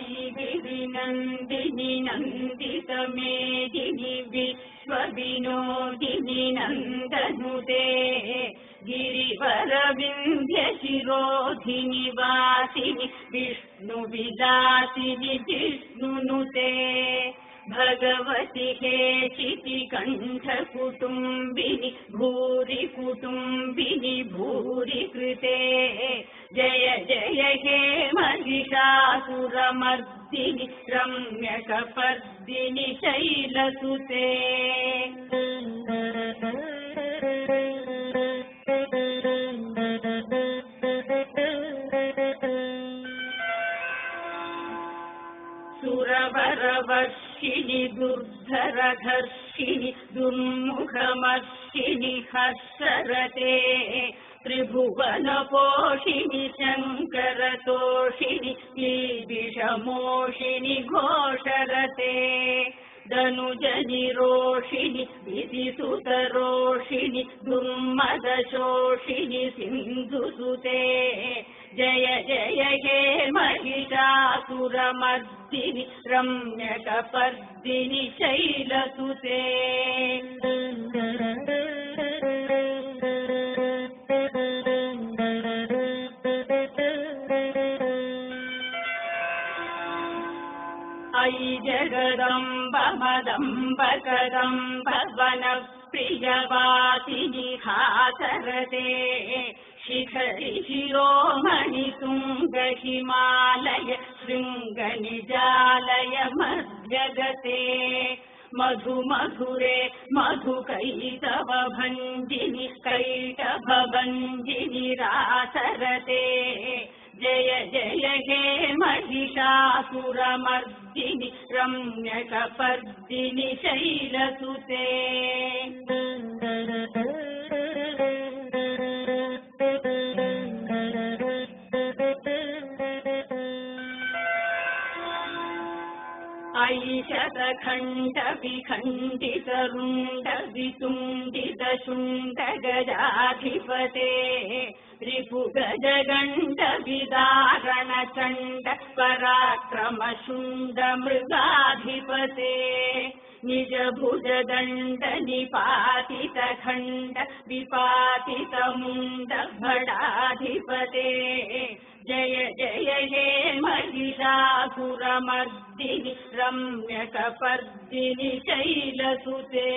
अयि गिरिनन्दिनि नन्दितमेदिनि विश्वविनोदिनि नन्दनुते गिरिवरविन्ध्यशिरोधिनि वासिनि विष्णुविलासिनि जिष्णुनुते भगवति हे चितिकण्ठकुटुम्बिनि भूरि कुटुम्बिनि भूरि कृते जय जय हे महिषासुरमर्दिनि रम्यकपर्दिनि शैलसुते सुरवरवर्षिणि दुर्धरधर्षिणि दुर्मुखमर्षिणि हर्षरते त्रिभुवनपोषिणि शङ्करतोषिणि कीर्तिषमोषिणि घोषरते धनुजनिरोषिणि विधिसुतरोषिणि दुर्मदशोषिणि सिन्धुसुते जय जय हे महिषासुरमर्दिनि रम्यकपर्दिनि शैलसुते अयि जगदम्ब मदम्ब कदम्ब वनप्रियवासिनि हासरते शिखरि शिरोमणि तुङ्ग हिमालय शृङ्गनिजालय मध्यगते मधु मधुरे मधुकैटभभञ्जिनि कैटभभञ्जिनि रासरते जय जय हे महिषासुरमर्दिनि रम्यकपर्दिनि शैलसुते अयि शतखण्डविखण्डितरुण्ड वितुण्डितशुण्ड गजाधिपते रिपुगजगण्ड विदारणचण्ड पराक्रमशुण्ड मृगाधिपते निजभुजदण्ड निपातितखण्ड विपातितमुण्ड भटाधिपते जय जय हे महिषासुरमर्दिनि रम्यकपर्दिनि शैलसुते